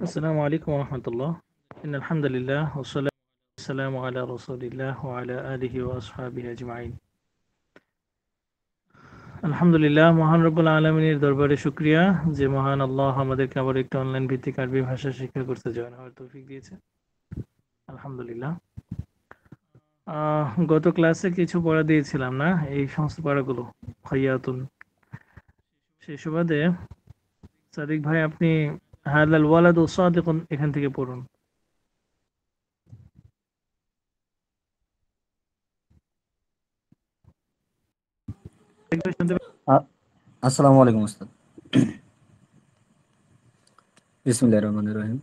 আসসালামু আলাইকুম রহমতুল্লাহ। আলহামদুলিল্লাহ ওয়াসসালামু আলা রাসূলিল্লাহ ওয়া আলা আলিহি ওয়া আসহাবিহি আজমাইন। আলহামদুলিল্লাহ, মহান রব্বুল আলামিনের দরবারে শুকরিয়া যে মহান আল্লাহ আমাদেরকে আবার একটা অনলাইন ভিত্তিক আরবি ভাষা শিক্ষা করতে জয়েন হওয়ার তৌফিক দিয়েছে। আলহামদুলিল্লাহ। গত ক্লাসে কিছু পড়া দিয়েছিলাম না, এই সমস্ত পড়াগুলো খাইয়াতুন। সেই সুবাদে সাদিক ভাই, আপনি হাদাল ওয়ালাদু সাদিকুন এখান থেকে পড়ুন। সাদিক ভাই শুনতে আ- আসসালামু আলাইকুম ওস্তাদ। বিসমিল্লাহির রহমানির রহিম।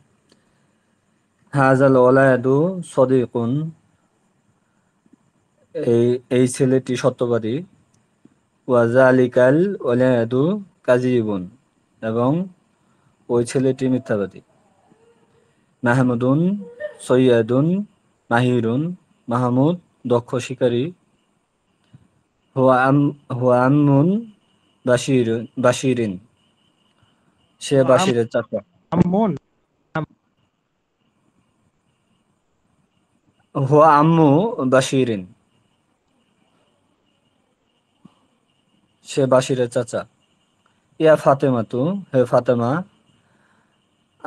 হাযাল ওয়ালাদু সদীকুন, এই এই ছেলেটি সত্যবাদী। ওয়া যালিকাল ওয়ালাদু কাযিবুন, এবং ওই ছেলেটি মিথ্যাবাদী। মাহমুদুন সৈয়দুন মাহিরুন, মাহমুদ দক্ষ শিকারী। হুয়া আম্মুন বাশিরিন, সে পারেন? বাশিরের চাচা। আমুন। হুয়া আম্মু বাশিরিন, সে বাশিরের চাচা। ইয়া ফাতেমাতু, হে ফাতেমা।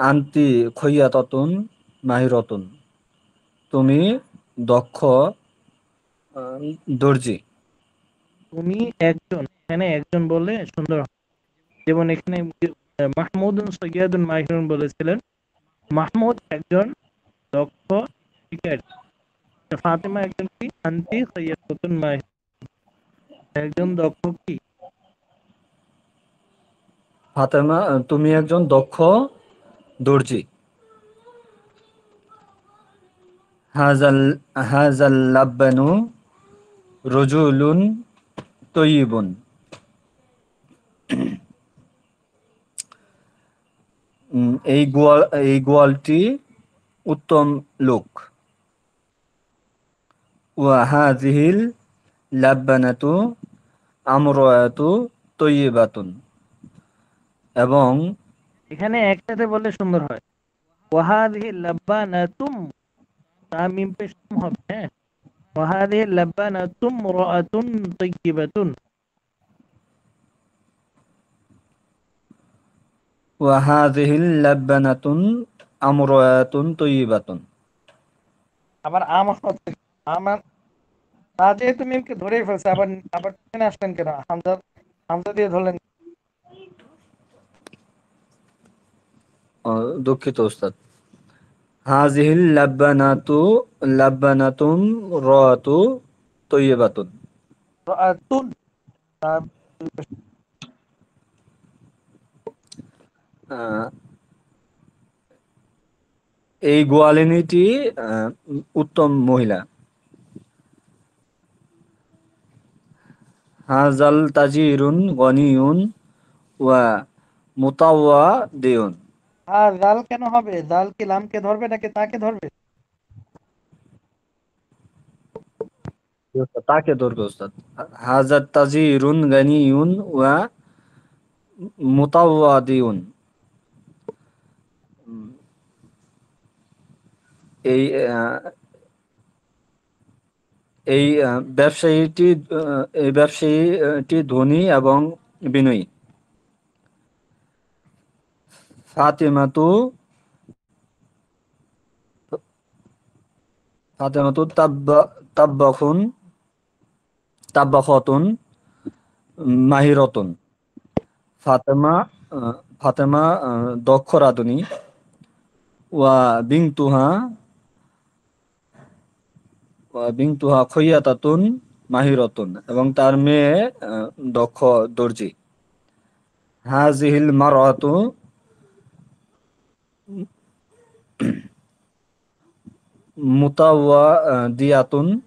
আনতি খৈয়াততুন মাহিরতুন, তুমি দক্ষ দর্জি। তুমি একজন, এখানে একজন বললে সুন্দর হয়। যেমন এখানে মাহমুদুন সৈয়দুন মাহিরুন বলেছিলেন, মাহমুদ একজন দক্ষ শিকারী, ফাতেমা একজন কি আন্তি সৈয়দুন মাহির, একজন দক্ষ কি। ফাতেমা, তুমি একজন দক্ষ দর্জি। হাজাল হাজাল লাব্বানু রজুলুন তয়্যিবুন, এই গোয়ালটি উত্তম লোক। ওয়া হাযিহিল লাব্বানাতু আমরাতু তয়্যিবাতুন, এবং এখানে একসাথে বললে সুন্দর হয়। ওয়াহাদিহি লাব্বানাতুম, তামিম পেশ হবে। হ্যাঁ, ওয়াহাদিহি লাব্বানাতুম রাআতুন তাইয়্যিবাতুন। ওয়া হাযিহিল লাব্বানাতুন আমরাতুন তয়্যিবাতুন। আবার আমার হচ্ছে আমার, তা যেহেতু মিমকে ধরেই ফেলছে, আবার আবার টেনে আসলেন কেন? হামজা, হামজা দিয়ে ধরলেন। দুঃখিত ওস্তাদ। হাযিহিল লাব্বানাতুম রাআতু তয়্যিবাতুন। রাআতুন, আহ, এই গোয়ালিনীটি উত্তম মহিলা। হাজাল তাজিরুন গনিয়ুন ওয়া মুতাওয়াদিউন। আর জাল কেন হবে? জাল কি লামকে ধরবে নাকি তাকে ধরবে? তাকে ধরবে ওস্তাদ। হাজার তাজিরুন গানিয়ুন ওয়া মুতাওয়াদিউন। এই এই ব্যবসায়ীটি ধনী এবং বিনয়ী। ফাতিমাতু ফাতিমাতু তাব্বাখুন তাব্বাখতুন মাহিরতুন। ফাতেমা ফাতেমা দক্ষ রাঁধুনি। ওয়া বিনতুহা ওয়া বিনতুহা খৈয়াতাতুন মাহিরতুন, এবং তার মেয়ে দক্ষ দর্জি। হাযিহিল মারআতু মুতাওয়াদিয়াতুন।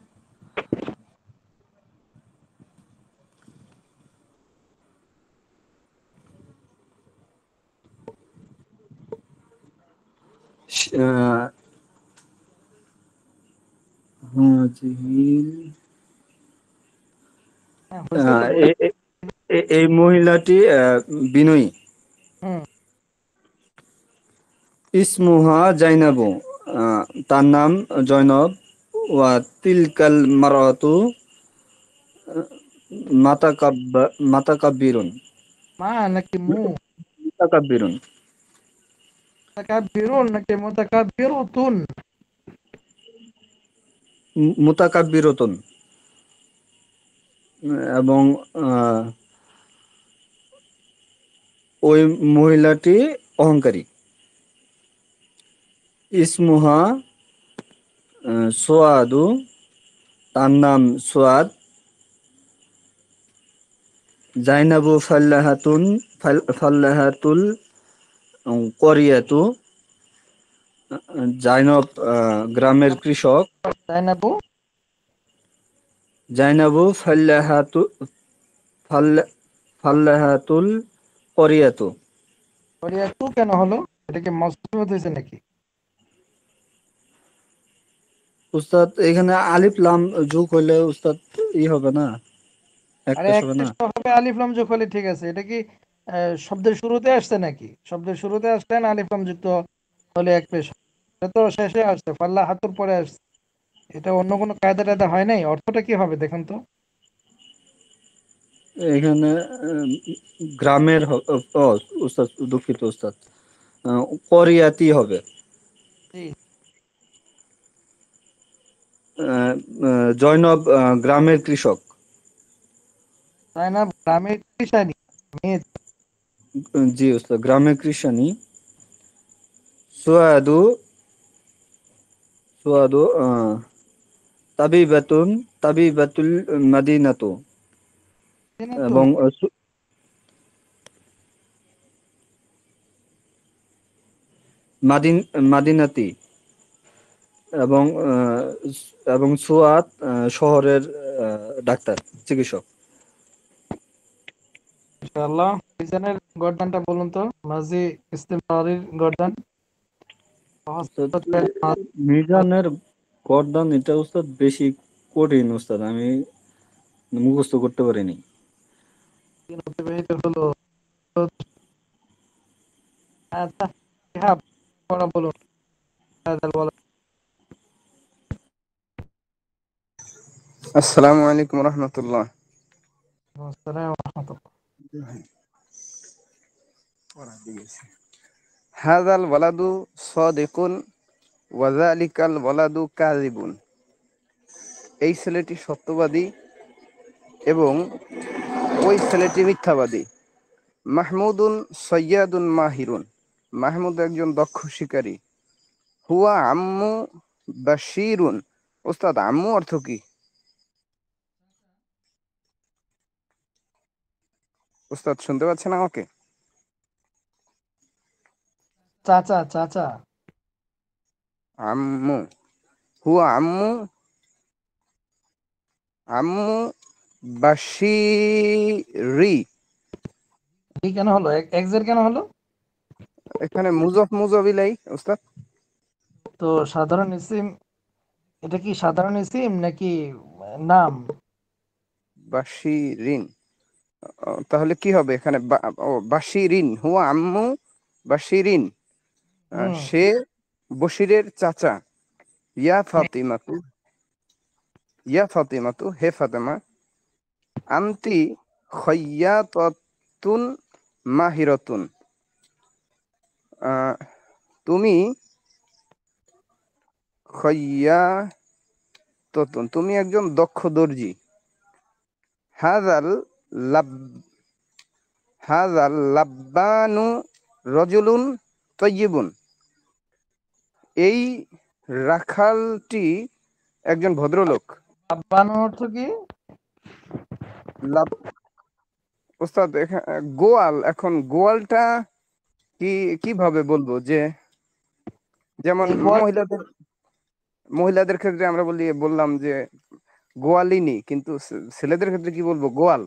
আহ, হাযিহিল হ্যাঁ, হয়েছে তো। এই মহিলাটি বিনয়ী। হুম, ইসমুহা জাইনাবু, তার নাম জয়নব। ওয়া তিলকাল মারাতু মাতাকাব্বিরুন। মা নাকি মু? মাতাকাব্বিরুন। মুতাকাব্বিরুন নাকি মুতাকাব্বিরুতুন? মুতাকাব্বিরতুন। এবং আহ, ওই মহিলাটি অহংকারী। ইসমুহা সোয়াদু, তার নাম সোয়াদ। জাইনাবু ফাল্লাহাতুল করিয়াতু, জাইনব গ্রামের কৃষক। জাইনাবু জাইনাবু ফাল্লাহাতুল করিয়াতু। করিয়াতু কেন হলো? এটা কি মসনদ হয়েছে নাকি? উস্তাদ এখানে আলিফ লাম যোগ হইলে উস্তাদ হবে না, এক আরে পেশ এক হবে না। পেশ তো হবে, আলিফ লাম যোগ হলে ঠিক আছে। এটা কি শব্দের শুরুতে আসছে নাকি? শব্দের শুরুতে আসলে না আলিফ লাম যুক্ত হলে এক পেশ হয়? এটা তো শেষে আসছে, ফাল্লা হাতুর পরে আসছে। এটা অন্য কোনো কায়দা টায়দা হয় নাই? অর্থটা কি হবে দেখুন তো। এখানে গ্রামের উস্তাদ দুঃখিত উস্তাদ, করিয়াতি হবে। জি। আহ, জয়নব গ্রামের কৃষক। তাই না? গ্রামের কৃষানি মেয়ে। জি উস্তাদ, গ্রামের কৃষানি। সুয়াদু সুয়াদু তাবিবাতুন তাবিবাতুল মাদিনাতু। নতুন। এবং মাদিন মাদিনাতি। এবং সুয়াদ শহরের ডাক্তার, চিকিৎসক। ইনশাআল্লাহ। মিজানের গর্দানটা বলুন তো, মাঝি ইস্তেমরারির গর্দান। উস্তাদ, মিজানের গর্দান এটা উস্তাদ বেশি কঠিন উস্তাদ, আমি মুখস্থ করতে পারিনি। অতিবাহিত হলো। আচ্ছা, হ্যাঁ, পড়া বলুন। বলা। আসসালামু আলাইকুম রহমতুল্লাহ। আসসালামু রাহমাতুল্লাহ। হাযাল ওয়ালাদু সাদিকুন ওয়া যালিকাল ওয়ালাদু কাযিবুন। এই ছেলেটি সত্যবাদী এবং ওই ছেলেটি মিথ্যাবাদী। মাহমুদুন সাইয়্যাদুন মাহিরুন। মাহমুদ একজন দক্ষ শিকারী। হুয়া আম্মু বাশীরুন। ওস্তাদ, আম্মু অর্থ কি? ওস্তাদ শুনতে পাচ্ছেন আমাকে? চাচা চাচা। আম্মু, হুয়া আম্মু, আম্মু বাশীরি। কি কেন হলো? এক্সের কেন হলো? এখানে মুজফ মুজফিলাই ওস্তাদ। তো সাধারণ ইসিম, এটা কি সাধারণ ইসিম নাকি নাম? বাশিরিন। তাহলে কি হবে এখানে? বাশিরিন, হুয়া আম্মু বাশিরিন। হুম। সে বশিরের চাচা। ইয়া ফাতিমাতু, ইয়া ফাতিমাতু, হে ফাতেমা। আন্তি খয়্যাতাতুন মাহিরাতুন। তুমি খয়্যাতাতুন, তুমি একজন দক্ষ দর্জি। হাযাল লাব হাযাল লাব্বানু রজুলুন তয়্যিবুন। এই রাখালটি একজন ভদ্রলোক। আব্বানোর অর্থ কি? লাব, ওস্তাদ গোয়াল। এখন গোয়ালটা কি কিভাবে বলবো? যে যেমন এই গোয়াল। মহিলাদের মহিলাদের ক্ষেত্রে আমরা বললাম যে গোয়ালিনী, কিন্তু ছেলেদের ক্ষেত্রে কি বলবো? গোয়াল।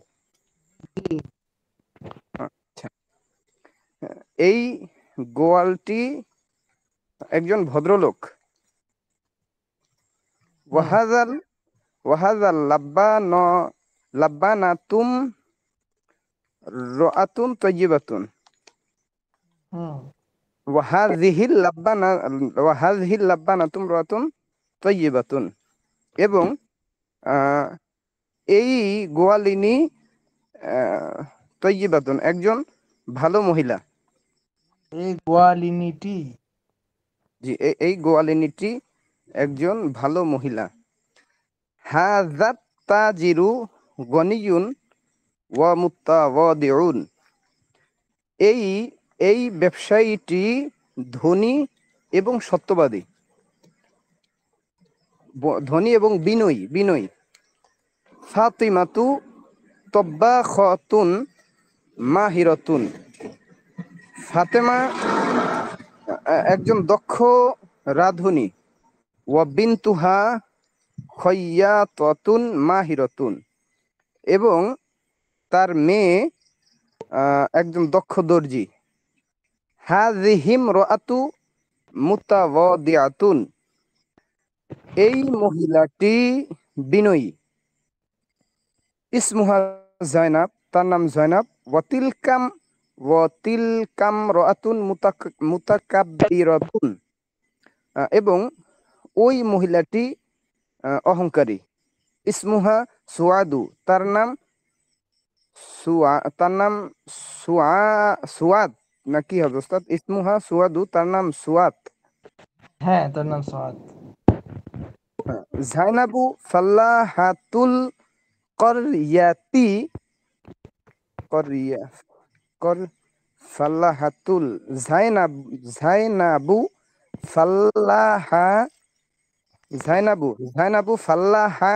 আচ্ছা, এই গোয়ালটি একজন ভদ্রলোক। হুম ওয়াহাজাল ওয়াহাজাল লাব্বানাতুম রাআতুন তয়্যিবাতুন। হুম ওয়াহাযিহিল লাব্বানাতুম রাতুন তাইয়্যিবাতুন, এবং এই গোয়ালিনী তাইয়্যিবাতুন একজন ভালো মহিলা। এই গোয়ালিনীটি জি, এই গোয়ালিনীটি একজন ভালো মহিলা। হাযাত তাজিরু গনিয়ুন ওয়া মুতাওয়াদিউন, এই এই ব্যবসায়ীটি ধনী এবং সত্যবাদী, ধনী এবং বিনয়ী। ফাতিমাতু তব্বাখাতুন মাহিরাতুন, ফাতেমা একজন দক্ষ রাঁধুনি। ওয়া বিনতুহা খায়্যাতাতুন মাহিরাতুন, এবং তার মেয়ে একজন দক্ষ দর্জি। হাযিহিম রাআতু মুতাওয়াদিআতুন, এই মহিলাটি বিনয়ী। ইসমুহা জায়নাব, তার নাম জয়নাব। ওয়াতিলকাম রাআতুন মুতাকাব্বিরাতুন, এবং ওই মহিলাটি অহংকারী। ইসমুহা সুআদু, তার নাম সুয়াদ, না কি হবে ওস্তাদ? ইসমুহা সুয়াদু, তার নাম সুয়াদ। হ্যাঁ, তার নাম সাদ। জাইনাবু ফাল্লাহাতুল করিয়াতি, করিয়া কর ফাল্লাহাতুল জাইনাবু ফাল্লাহা জাইনাবু ফাল্লাহা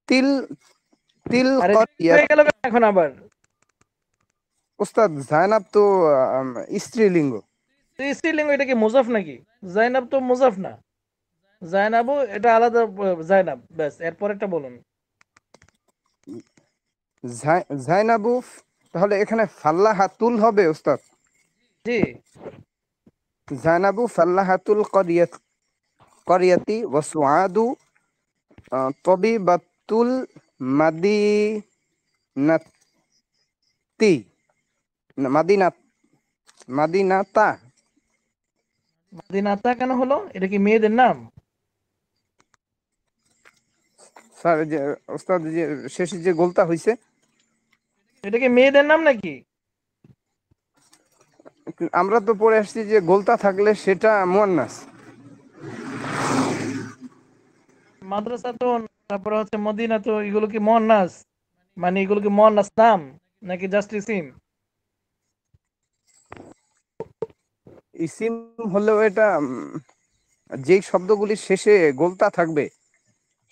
তিল তিল আরে করিয়া। হয়ে গেল কেন এখন আবার? ওস্তাদ জাইনাব তো স্ত্রীলিঙ্গ। তো স্ত্রীলিঙ্গ, এটা কি মুজাফ নাকি? জাইনাব তো মুজাফ না। জাইনাবু এটা আলাদা, জাইনাব ব্যাস। এরপর একটা বলুন। জাইনাবু, তাহলে এখানে ফাল্লাহাতুল হবে ওস্তাদ। জি, জাইনাবু ফাল্লাহাতুল করিয়াতি ওয়া সুআদু তবিবাতুল মাদিনাতি, মাদিনাত মাদিনাতা। মাদিনাতা কেন হলো? এটা কি মেয়েদের নাম? স্যার, যে ওস্তাদ যে শেষে যে গোলটা হইছে, এটা কি মেয়েদের নাম নাকি? আমরা তো পড়ে আসছি যে গোলতা থাকলে সেটা মুয়ান্নাস। মাদ্রাসা তো, তারপরে হচ্ছে মদিনা, তো এগুলো কি মুয়ান্নাস? মানে এগুলো কি মুয়ান্নাস নাম নাকি জাস্ট ইসিম? ইসিম হলেও এটা যেই শব্দগুলি শেষে গোলতা থাকবে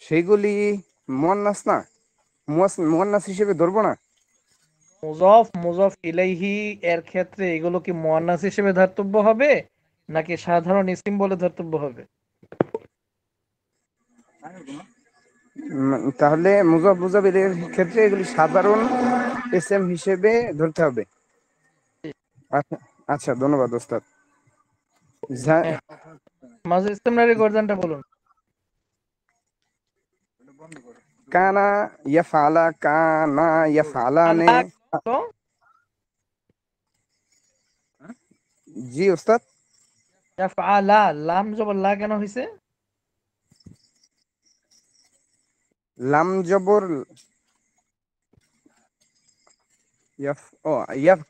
সেইগুলি মুয়ান্নাস না, মুয়ান্নাস হিসেবে ধরবো না। মুজাফ ইলাইহি এর ক্ষেত্রে এগুলো কি মুয়ান্নাস হিসেবে ধর্তব্য হবে নাকি সাধারণ ইসিম বলে ধর্তব্য হবে? তাহলে মুজাফিরের ক্ষেত্রে এগুলি সাধারণ এসএম হিসেবে ধরতে হবে। আচ্ছা, আচ্ছা, ধন্যবাদ ওস্তাদ। হ্যাঁ, মাঝে ইসতিমরারি গর্দানটা বলুন। কানা ইয়াফআলানে। আলা তো জি ওস্তাদ। ইয়াফআলা, লাম জবর লা কেন হইছে? লাম জবর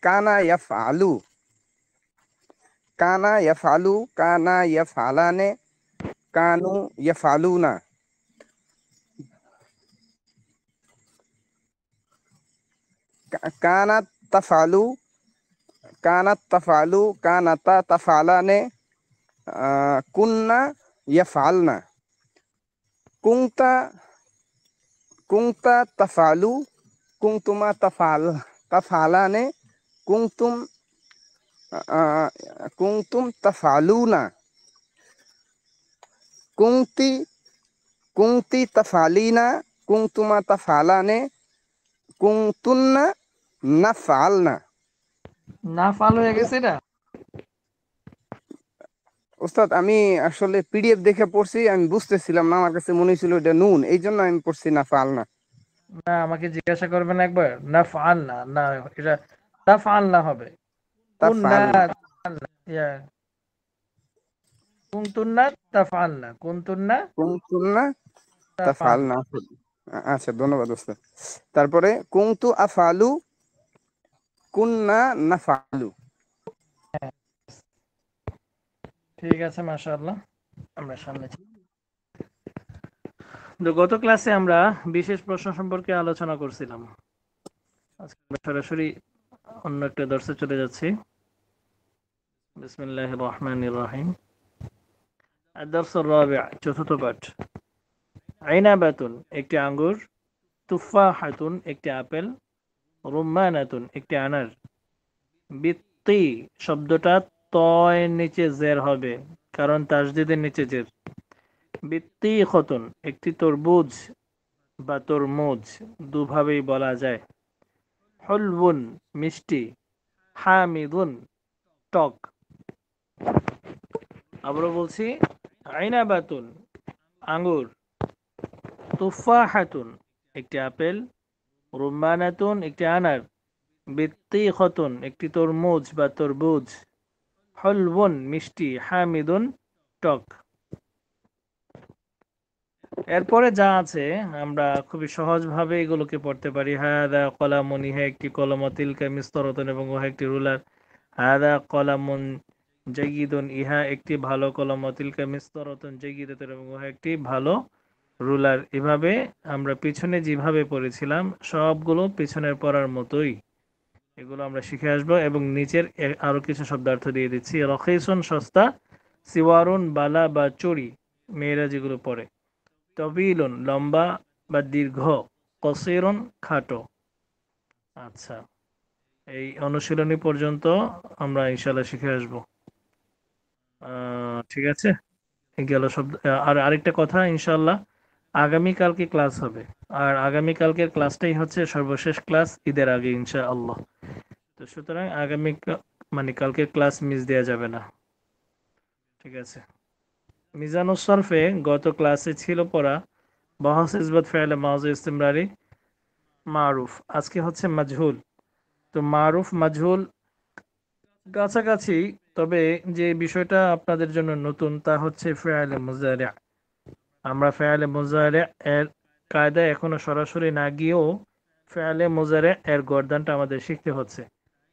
কানা ইয়াফআলু, কানা ইয়াফআলানে, কানু ইয়াফআলুনা। কানাত তাফআলু, কানাতা তাফআলানে, কুন্না ইয়াফআলনা। কুনতা কুনতা তাফআলু, কুনতুমা তাফআলানে, কুনতুম কুনতুম তাফআলুনা। কুনতি কুনতি তাফআলিনা, কুনতুমা তাফআলানে, কুনতুন্না নাফআলনা। না ফাল হয়ে গেছে এটা? ওস্তাদ, আমি আসলে পিডিএফ দেখে পড়ছি, আমি বুঝতেছিলাম না, আমার কাছে মনে হয়েছিল এটা নুন, এই জন্য আমি পড়ছি নাফআলনা। না, আমাকে জিজ্ঞাসা করবেন একবার। না ফাল না, না, এটা তা ফাল না হবে। কুন্না, তাফআলনা। ইয়া কুনতুন্না তাফআলনা কুনতুন্না কুনতুন্না তাফআলনা। তাফআলনা। আচ্ছা, ধন্যবাদ ওস্তাদ। তারপরে কুনতু আফআলু কুননা নাফআলু। হ্যাঁ, ঠিক আছে, মাশাআল্লাহ। আমরা সামনে তো গত ক্লাসে আমরা বিশেষ প্রশ্ন সম্পর্কে আলোচনা করছিলাম। আজকে আমরা সরাসরি অন্য একটা দর্শে চলে যাচ্ছি। বিসমিল্লাহির রহমানির রহিম। আদ-দারস আর-রাবি', চতুর্থ পাঠ। আইনাবাতুন, একটি আঙ্গুর। তুফাহাতুন, একটি আপেল। রুম্মানাতুন, একটি আনার। বিত্তি, শব্দটা তয় নিচে জের হবে, কারণ তাসদিদের নিচে জের। বিত্তি খতুন, একটি তরমুজ বা তরমুজ, দুভাবেই বলা যায়। হলবুন, মিষ্টি। হামিদুন, টক। আবারও বলছি, আইনাবাতুন, আঙ্গুর। তুফাহাতুন, একটি আপেল। রুম্মানাতুন, একটি আনার। বিত্তিখতুন, একটি তরমুজ বা তরবুজ। হলবুন, মিষ্টি। হামিদুন, টক। এরপরে যা আছে আমরা খুবই সহজভাবে এগুলোকে পড়তে পারি। হাদা কলামুন, ইহা একটি কলম। তিলকা মিসতরাতুন, এবং উহা একটি রুলার। হাদা কলামুন জাইয়িদুন, ইহা একটি ভালো কলম। তিলকা মিসতরাতুন জাইয়িদাতুন, এবং উহা একটি ভালো রুলার। এভাবে আমরা পিছনে যেভাবে পড়েছিলাম সবগুলো পিছনের পড়ার মতোই এগুলো আমরা শিখে আসবো। এবং নিচের আরো কিছু শব্দার্থ দিয়ে দিচ্ছি। রখিসুন, সস্তা। সিওয়ারুন, বালা বা চড়ি, মেয়েরা যেগুলো পড়ে। তবিলুন, লম্বা বা দীর্ঘ। কসিরুন, খাটো। আচ্ছা, এই অনুশীলনী পর্যন্ত আমরা ইনশাল্লাহ শিখে আসবো। ঠিক আছে, এই গেল শব্দ। আর আরেকটা কথা, ইনশাল্লাহ আগামীকালকে ক্লাস হবে। আর আগামীকালকের ক্লাসটাই হচ্ছে সর্বশেষ ক্লাস ঈদের আগে ইনশাআল্লাহ। তো সুতরাং আগামী মানে কালকের ক্লাস মিস দেওয়া যাবে না। ঠিক আছে। মিজানুস সরফে গত ক্লাসে ছিল পড়া বহস ইসবাত ফেলে মাউযু ইস্তিমরারি মারুফ। আজকে হচ্ছে মাজহুল। তো মারুফ মাজহুল কাছাকাছি, তবে যে বিষয়টা আপনাদের জন্য নতুন তা হচ্ছে ফেয়ালে মুজারি'। আমরা ফেয়ালে মুজারি' এর কায়দায় এখনো সরাসরি না গিয়েও ফেয়ালে মুজারি' এর গর্দানটা আমাদের শিখতে হচ্ছে।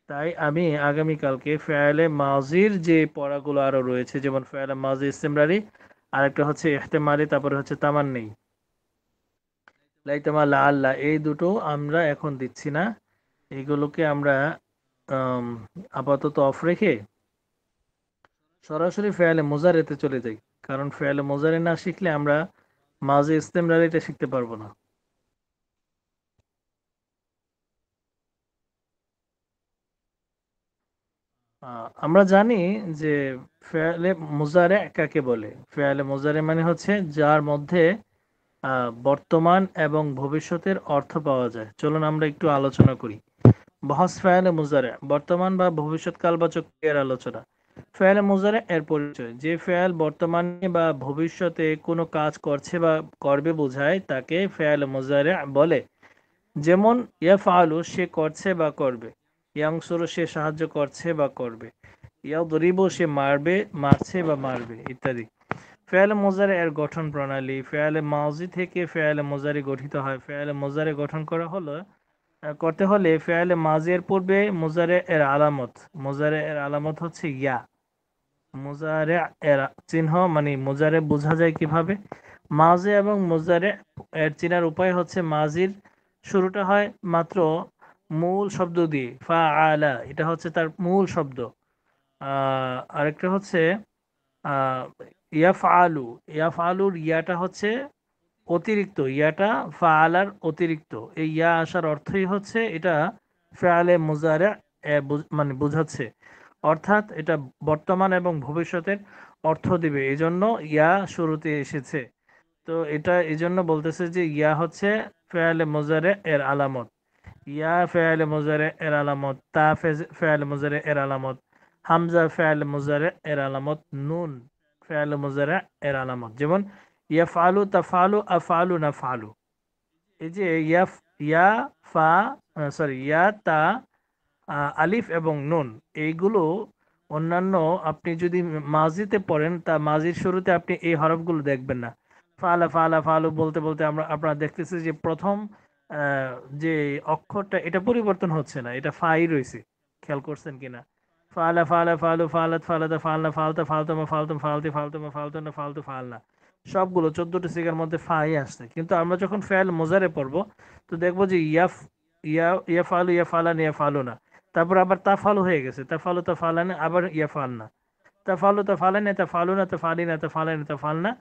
তাই আমি আগামীকালকে ফেয়ালে মাজির যে পড়াগুলো আরো রয়েছে, যেমন ফেয়ালে মাজি ইস্তিমরারি, আরেকটা হচ্ছে ইহতেমালি, তারপরে হচ্ছে তামান্নি, লাইতামা লাআল্লাহ, এই দুটো আমরা এখন দিচ্ছি না। এগুলোকে আমরা আপাতত অফ রেখে সরাসরি ফেয়ালে মুজারেতে চলে যাই, কারণ ফেয়ালে মুজারে না শিখলে আমরা মাজি ইস্তিমরারিটা শিখতে পারবো না। আমরা জানি যে ফেয়ালে মুজারে কাকে বলে। ফেয়ালে মুজারে মানে হচ্ছে যার মধ্যে বর্তমান এবং ভবিষ্যতের অর্থ পাওয়া যায়। চলুন আমরা একটু আলোচনা করি। বহস ফেয়ালে মুজারে, বর্তমান বা ভবিষ্যৎকালবাচক ক্রিয়ার আলোচনা। ফেয়ালে মুজারে এর পরিচয়, যে ফেয়াল বর্তমানে বা ভবিষ্যতে কোনো কাজ করছে বা করবে বোঝায় তাকে ফেয়ালে মুজারে বলে। যেমন ইয়াফআলু, সে করছে বা করবে। ইয়ানসুরু, সে সাহায্য করছে বা করবে। ইয়াদরিবু, সে মারবে, মারছে বা মারবে, ইত্যাদি। ফেয়ালে মুজারে এর গঠন প্রণালী। ফেয়ালে মাজি থেকে ফেয়ালে মুজারি গঠিত হয়। ফেয়ালে মুজারে গঠন করতে হলে ফেয়ালে মাজি এর পূর্বে মুজারে এর আলামত। মুজারে এর আলামত হচ্ছে ইয়া। মুজারে এর চিহ্ন মানে মুজারে বোঝা যায় কিভাবে? মাজি এবং মুজারে এর চিনার উপায় হচ্ছে মাজির শুরুটা হয় মাত্র মূল শব্দ দিয়ে, ফাআলা, এটা হচ্ছে তার মূল শব্দ। আরেকটা হচ্ছে ইয়াফআলু। ইয়াফআলুর ইয়াটা হচ্ছে অতিরিক্ত, ইয়াটা ফাআলার অতিরিক্ত। এই ইয়া আসার অর্থই হচ্ছে এটা ফেয়ালে মুজারে মানে বোঝাচ্ছে, অর্থাৎ এটা বর্তমান এবং ভবিষ্যতের অর্থ দিবে, এজন্য ইয়া শুরুতে এসেছে। তো এটা এজন্য বলতেছে যে ইয়া হচ্ছে ফেয়ালে মুজারে এর আলামত। ইয়া ফেয়ালে মুজারে এর আলামত, তা ফেয়ালে মুজারে এর আলামত, হামজা ফেয়ালে মুজারে এর আলামত, নুন ফেয়ালে মুজারে এর আলামত। যেমন ইয়াফআলু, তাফআলু, আফআলু, নাফআলু। এই যে ইয়া ফা, ইয়া, তা, আলিফ এবং নুন, এইগুলো অন্যান্য আপনি যদি মাজিতে পড়েন তা মাজির শুরুতে আপনি এই হরফগুলো দেখবেন না। ফালা ফালা ফালু বলতে বলতে আপনারা দেখতেছি যে প্রথম আহ, যে অক্ষরটা এটা পরিবর্তন হচ্ছে না, এটা ফাই রয়েছে। খেয়াল করছেন কিনা? ফালা ফালা ফালু ফালাত ফালাতা ফালনা ফালতা ফালতামা ফালতুম ফালতি ফালতুমা ফালতুনা ফালতু ফালনা, সবগুলো 14টি সিগার মধ্যে ফাই আসছে। কিন্তু আমরা যখন ফেল মোজারে পড়বো তো দেখবো যে ইয়া ফালু ইয়া ফালান ইয়া ফালু না, তারপর আবার তা ফালু হয়ে গেছে, তা ফালু তা ফালানে, আবার ইয়া ফাল না, তা ফালু তা ফালানে, তা ফালু না, তা ফালি না, তা ফালানে, তা ফাল না,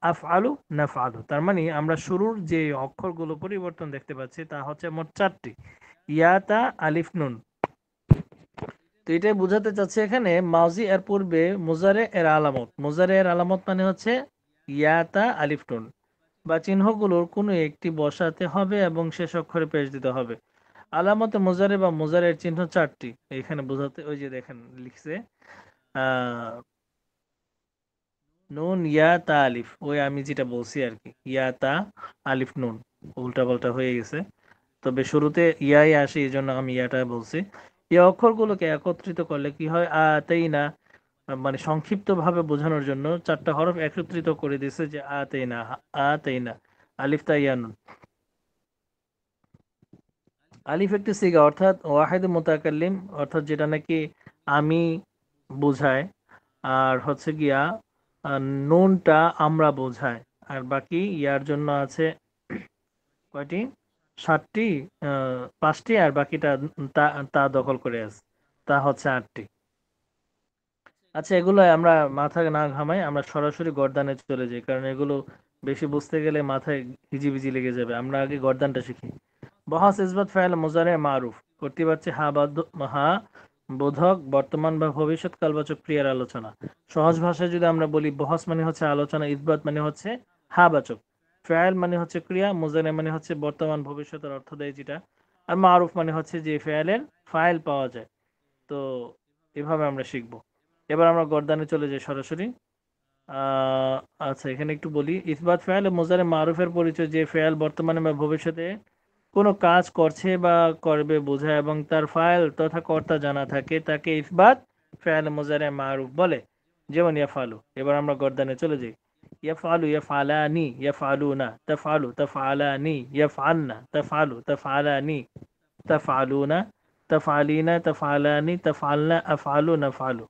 আফআলু না ফালু। তার মানে আমরা শুরুর যে অক্ষরগুলো পরিবর্তন দেখতে পাচ্ছি তা হচ্ছে মোট 4টি, ইয়া তা আলিফ নুন। তো এটাই বোঝাতে চাচ্ছে এখানে মাজি এর পূর্বে মুজারে এর আলামত, মুজারে এর আলামত মানে হচ্ছে ইয়া তা আলিফ নুন বা চিহ্নগুলোর কোনো একটি বসাতে হবে এবং শেষ অক্ষরে পেশ দিতে হবে। আলামতে মুজারে বা মুজারের চিহ্ন 4টি, এখানে বোঝাতে ওই যে দেখেন লিখছে আহ নুন ইয়া তা আলিফ, ওই আমি যেটা বলছি আর কি, ইয়া তা আলিফ নুন, উল্টা পাল্টা হয়ে গেছে। তবে শুরুতে ইয়াই আসে এই জন্য আমি ইয়াটা বলছি। এই অক্ষরগুলোকে একত্রিত করলে কি হয়, আতাইনা, মানে সংক্ষিপ্ত ভাবে বোঝানোর জন্য 4টা হরফ একত্রিত করে দিয়েছে যে আতাইনা, আতাইনা, আলিফ তা ইয়া নুন। আলিফ একটি সিগা অর্থাৎ ওয়াহিদ মুতাকাল্লিম, অর্থাৎ যেটা নাকি আমি বোঝায়, আর হচ্ছে গিয়া নুনটা আমরা বোঝায়, আর বাকি ইয়ার জন্য আছে কয়টি, 7টি, 5টি, আর বাকিটা তা তা দখল করে আছে, তা হচ্ছে 8টি। আচ্ছা, এগুলো আমরা মাথায় না ঘামাই, আমরা সরাসরি গর্দানে চলে যাই, কারণ এগুলো বেশি বুঝতে গেলে মাথায় হিজিবিজি লেগে যাবে। আমরা আগে গর্দানটা শিখি। বহাস ইসবাত ফাইল মুজারে মারুফ করতে পারছি হা বোধক বর্তমান বা ভবিষ্যৎ কালবাচক ক্রিয়ার আলোচনা। সহজ ভাষায় যদি আমরা বলি, বহাস মানে হচ্ছে আলোচনা, ইসবাত মানে হচ্ছে হা বাচক, ফাইল মানে হচ্ছে ক্রিয়া, মুজারে মানে হচ্ছে বর্তমান ভবিষ্যতের অর্থ দেয় যেটা, আর মারুফ মানে হচ্ছে যে ফাইলের ফাইল পাওয়া যায়। তো এভাবে আমরা শিখবো। এবার আমরা গর্দানে চলে যাই সরাসরি। আহ আচ্ছা, এখানে একটু বলি, ইসবাত ফাইল ও মুজারে মারুফের পরিচয় যে ফাইল বর্তমানে বা ভবিষ্যতে কোনো কাজ করছে বা করবে বোঝায় এবং তার ফাইল তথা কর্তা জানা থাকে তাকে ইসবাত ফাইল মুজারে মারুফ বলে। যেমন ইয়াফালু। এবার আমরা গর্দানে চলে যাই। ইয়াফালু ইয়াফালানি ইয়াফালুনা তাফআলু তাফআলানি ইয়াফআলনা তাফআলু তাফআলানি তাফআলুনা তাফআলিনা তাফআলানি তাফআলনা আফআলু নাফআলু।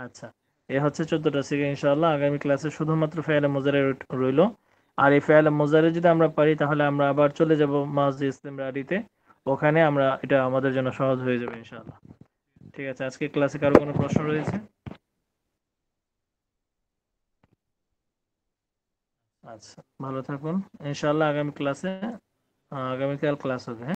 আচ্ছা, এ হচ্ছে 14টা সিগা। ইনশাআল্লাহ আগামী ক্লাসে শুধুমাত্র ফেয়ালে মুজারে রইলো। আর এই ফেয়ালে মুজারে যদি আমরা পারি তাহলে আমরা আবার চলে যাব মাসজিদ ইসতিমরারিতে, ওখানে আমরা এটা আমাদের জন্য সহজ হয়ে যাবে ইনশাআল্লাহ। ঠিক আছে, আজকে ক্লাসে কারো কোনো প্রশ্ন রয়েছে? আচ্ছা, ভালো থাকুন। ইনশাআল্লাহ আগামী ক্লাসে আগামীকাল ক্লাস হবে। হ্যাঁ।